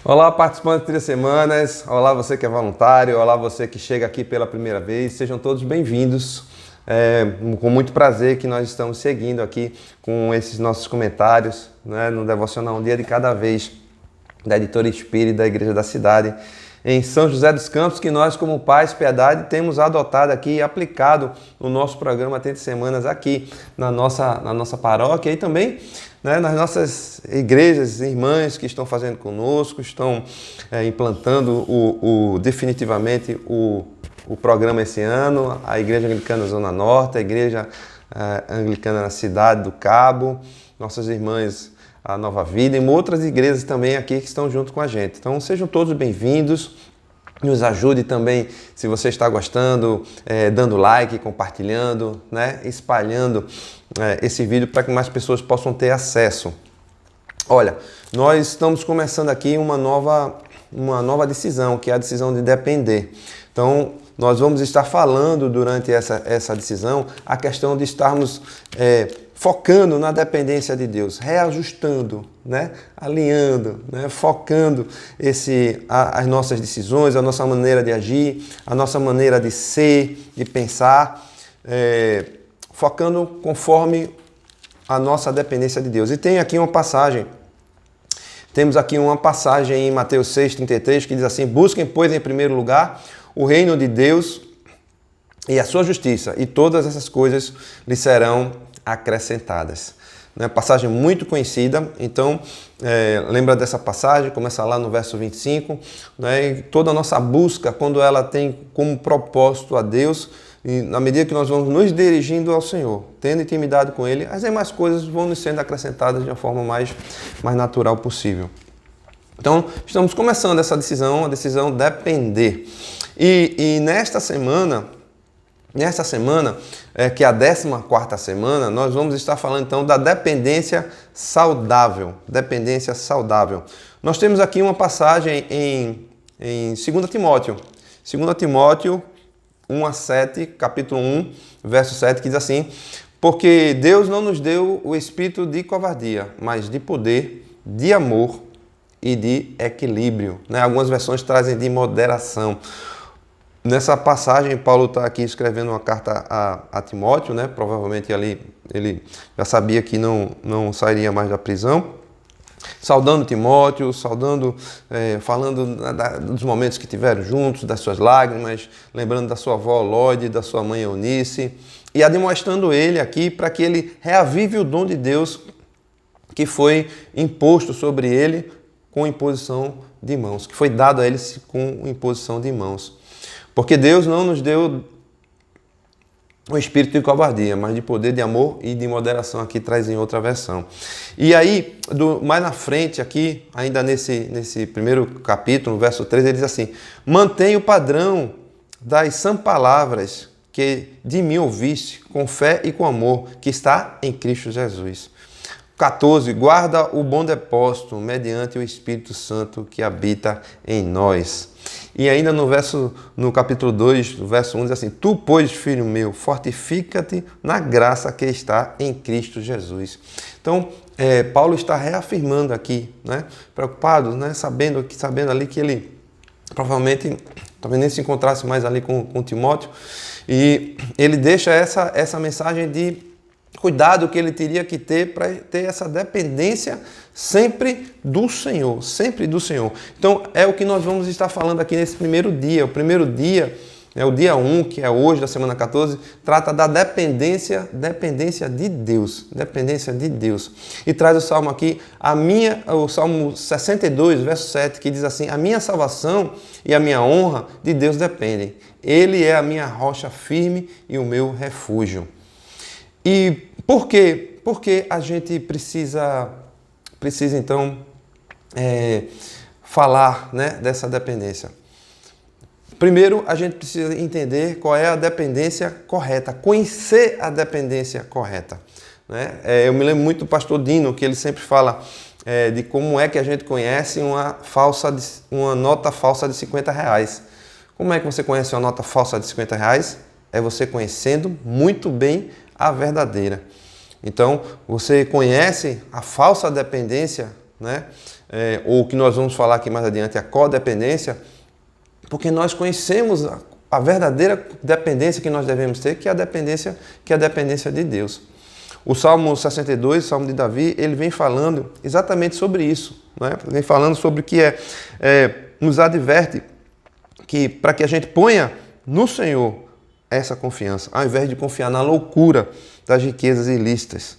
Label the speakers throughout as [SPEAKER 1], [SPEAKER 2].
[SPEAKER 1] Olá, participantes de 3 semanas, olá você que é voluntário, olá você que chega aqui pela primeira vez, sejam todos bem-vindos. Com muito prazer que nós estamos seguindo aqui com esses nossos comentários, né, no Devocional Um Dia de Cada Vez, da Editora Espírita da Igreja da Cidade, em São José dos Campos, que nós como Paz Piedade temos adotado aqui e aplicado no nosso programa 30 Semanas aqui na nossa paróquia e também, né, nas nossas igrejas, irmãs que estão fazendo conosco, estão implantando definitivamente o programa esse ano, a Igreja Anglicana Zona Norte, a Igreja Anglicana na Cidade do Cabo, nossas irmãs a Nova Vida e outras igrejas também aqui que estão junto com a gente. Então sejam todos bem-vindos, nos ajude também, se você está gostando, dando like, compartilhando, né, espalhando esse vídeo para que mais pessoas possam ter acesso. Olha, nós estamos começando aqui uma nova decisão, que é a decisão de depender. Então, nós vamos estar falando durante essa decisão a questão de estarmos focando na dependência de Deus, reajustando, né? Alinhando, né? Focando as nossas decisões, a nossa maneira de agir, a nossa maneira de ser, de pensar, focando conforme a nossa dependência de Deus. E tem aqui uma passagem, temos aqui uma passagem em Mateus 6,33 que diz assim: busquem, pois, em primeiro lugar o reino de Deus e a sua justiça, e todas essas coisas lhe serão acrescentadas. Uma passagem muito conhecida, então lembra dessa passagem, começa lá no verso 25, né? E toda a nossa busca, quando ela tem como propósito a Deus, e na medida que nós vamos nos dirigindo ao Senhor, tendo intimidade com Ele, as demais coisas vão nos sendo acrescentadas de uma forma mais natural possível. Então, estamos começando essa decisão, a decisão depender. E nesta semana, que é a 14ª semana, nós vamos estar falando então da dependência saudável. Dependência saudável. Nós temos aqui uma passagem em 2 Timóteo. 2 Timóteo 1:7, capítulo 1, verso 7, que diz assim: porque Deus não nos deu o espírito de covardia, mas de poder, de amor e de equilíbrio. Né? Algumas versões trazem de moderação. Nessa passagem, Paulo está aqui escrevendo uma carta a Timóteo, né? Provavelmente ali ele já sabia que não sairia mais da prisão. Saudando Timóteo, falando dos momentos que tiveram juntos, das suas lágrimas, lembrando da sua avó Lóide, da sua mãe Eunice, e admoestando ele aqui para que ele reavive o dom de Deus que foi imposto sobre ele com imposição de mãos, que foi dado a eles com imposição de mãos. Porque Deus não nos deu o espírito de covardia, mas de poder, de amor e de moderação, aqui traz em outra versão. E aí, mais na frente aqui, ainda nesse primeiro capítulo, verso 3, ele diz assim: mantenha o padrão das sãs palavras que de mim ouviste, com fé e com amor, que está em Cristo Jesus. 14. Guarda o bom depósito mediante o Espírito Santo que habita em nós. E ainda no capítulo 2, no verso 1, diz assim: tu, pois, filho meu, fortifica-te na graça que está em Cristo Jesus. Então, Paulo está reafirmando aqui, né, preocupado, né, sabendo ali que ele provavelmente talvez nem se encontrasse mais ali com Timóteo, e ele deixa essa mensagem de cuidado que ele teria que ter para ter essa dependência sempre do Senhor, sempre do Senhor. Então, é o que nós vamos estar falando aqui nesse primeiro dia. O primeiro dia, o dia 1, que é hoje, da semana 14, trata da dependência de Deus. Dependência de Deus. E traz o salmo aqui, o Salmo 62, verso 7, que diz assim: a minha salvação e a minha honra de Deus dependem. Ele é a minha rocha firme e o meu refúgio. E por quê? Porque a gente precisa então falar, né, dessa dependência. Primeiro, a gente precisa entender qual é a dependência correta, conhecer a dependência correta. Né? Eu me lembro muito do pastor Dino, que ele sempre fala de como é que a gente conhece uma nota falsa de R$50. Como é que você conhece uma nota falsa de R$50? É você conhecendo muito bem a verdadeira. Então, você conhece a falsa dependência né? Ou que nós vamos falar aqui mais adiante, a codependência, porque nós conhecemos a verdadeira dependência que nós devemos ter, que é a dependência de Deus. O Salmo 62, o Salmo de Davi, ele vem falando exatamente sobre isso, né? Vem falando sobre o que nos adverte que para que a gente ponha no Senhor essa confiança, ao invés de confiar na loucura das riquezas ilícitas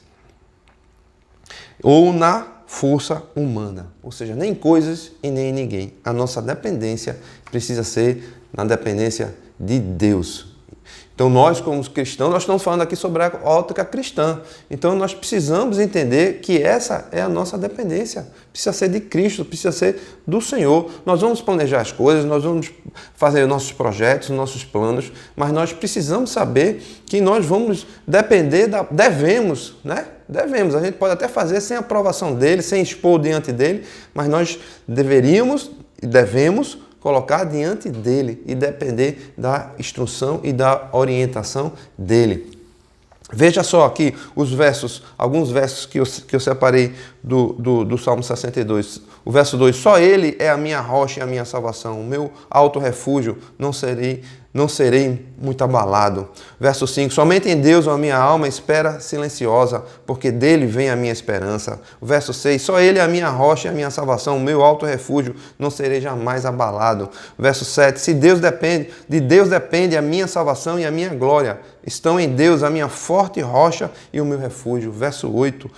[SPEAKER 1] ou na força humana, ou seja, nem coisas e nem ninguém. A nossa dependência precisa ser na dependência de Deus. Então nós, como cristãos, nós estamos falando aqui sobre a ótica cristã. Então nós precisamos entender que essa é a nossa dependência. Precisa ser de Cristo, precisa ser do Senhor. Nós vamos planejar as coisas, nós vamos fazer nossos projetos, nossos planos, mas nós precisamos saber que nós vamos depender, devemos, né? Devemos. A gente pode até fazer sem aprovação dele, sem expor diante dele, mas nós deveríamos e devemos colocar diante dele e depender da instrução e da orientação dele. Veja só aqui alguns versos que eu separei do Salmo 62. O verso 2, só ele é a minha rocha e a minha salvação, o meu alto refúgio, não serei muito abalado. Verso 5, somente em Deus a minha alma espera silenciosa, porque dele vem a minha esperança. O verso 6, só ele é a minha rocha e a minha salvação, o meu alto refúgio, não serei jamais abalado. Verso 7, de Deus depende a minha salvação e a minha glória. Estão em Deus a minha forte rocha e o meu refúgio. Verso 8,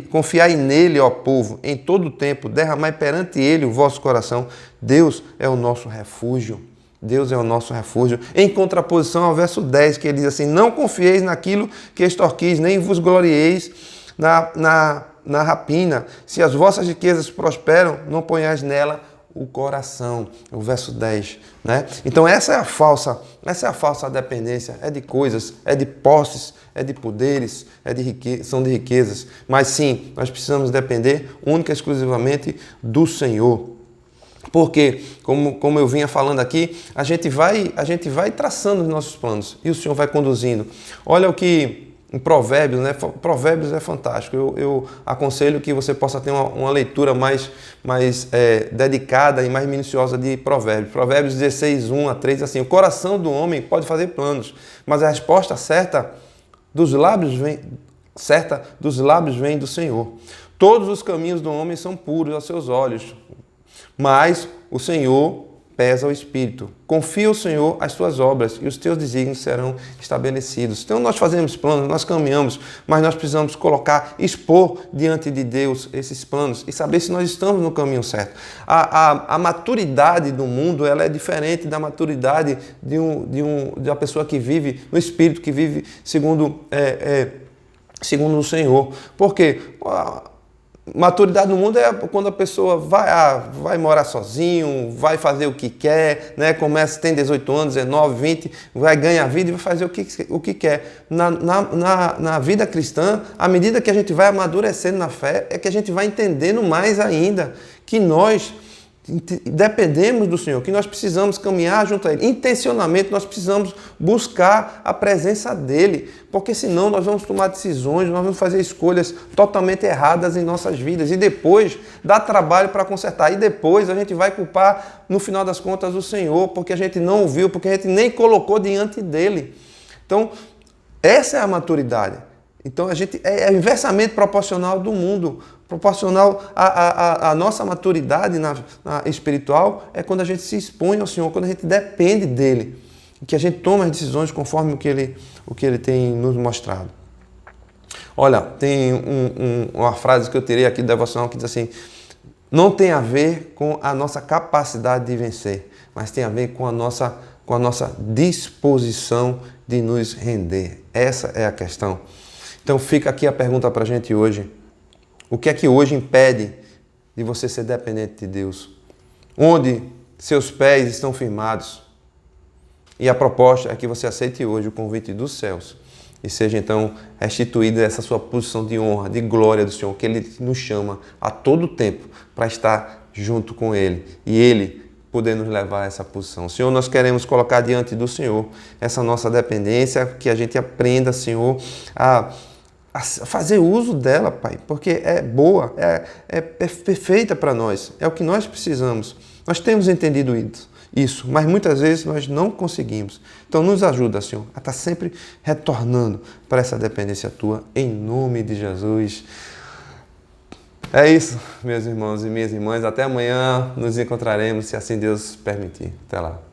[SPEAKER 1] confiai nele, ó povo, em todo o tempo, derramai perante ele o vosso coração. Deus é o nosso refúgio. Deus é o nosso refúgio. Em contraposição ao verso 10, que ele diz assim, não confieis naquilo que extorquis, nem vos glorieis na rapina. Se as vossas riquezas prosperam, não ponhais nela o coração. O verso 10, né? Então essa é a falsa dependência, é de coisas, é de posses, é de poderes, são de riquezas. Mas sim, nós precisamos depender única e exclusivamente do Senhor. Porque, como eu vinha falando aqui, a gente vai traçando os nossos planos e o Senhor vai conduzindo. Olha o que em Provérbios, né? Provérbios é fantástico. Eu aconselho que você possa ter uma leitura mais dedicada e mais minuciosa de Provérbios. Provérbios 16, 1 a 3, assim, o coração do homem pode fazer planos, mas a resposta certa dos lábios vem do Senhor. Todos os caminhos do homem são puros aos seus olhos, mas o Senhor pesa o espírito. Confia ao Senhor as tuas obras e os teus desígnios serão estabelecidos. Então nós fazemos planos, nós caminhamos, mas nós precisamos expor diante de Deus esses planos e saber se nós estamos no caminho certo. A maturidade do mundo, ela é diferente da maturidade de uma pessoa que vive no espírito, que vive segundo o Senhor. Por quê? Maturidade no mundo é quando a pessoa vai morar sozinho, vai fazer o que quer, né? Tem 18 anos, 19, 20, vai ganhar vida e vai fazer o que quer. Na vida cristã, à medida que a gente vai amadurecendo na fé, é que a gente vai entendendo mais ainda que nós dependemos do Senhor, que nós precisamos caminhar junto a Ele. Intencionalmente nós precisamos buscar a presença dEle, porque senão nós vamos tomar decisões, nós vamos fazer escolhas totalmente erradas em nossas vidas e depois dá trabalho para consertar e depois a gente vai culpar no final das contas o Senhor, porque a gente não ouviu, porque a gente nem colocou diante dEle. Então essa é a maturidade. Então a gente é inversamente proporcional do mundo, proporcional à nossa maturidade na espiritual é quando a gente se expõe ao Senhor, quando a gente depende dEle, que a gente toma as decisões conforme o que Ele tem nos mostrado. Olha, tem uma frase que eu tirei aqui do devocional que diz assim, não tem a ver com a nossa capacidade de vencer, mas tem a ver com a nossa disposição de nos render. Essa é a questão. Então fica aqui a pergunta para a gente hoje. O que é que hoje impede de você ser dependente de Deus? Onde seus pés estão firmados? E a proposta é que você aceite hoje o convite dos céus e seja então restituída essa sua posição de honra, de glória do Senhor, que Ele nos chama a todo tempo para estar junto com Ele e Ele poder nos levar a essa posição. Senhor, nós queremos colocar diante do Senhor essa nossa dependência, que a gente aprenda, Senhor, a a fazer uso dela, Pai, porque é boa, é perfeita para nós, é o que nós precisamos. Nós temos entendido isso, mas muitas vezes nós não conseguimos. Então nos ajuda, Senhor, a estar sempre retornando para essa dependência Tua, em nome de Jesus. É isso, meus irmãos e minhas irmãs. Até amanhã nos encontraremos, se assim Deus permitir. Até lá.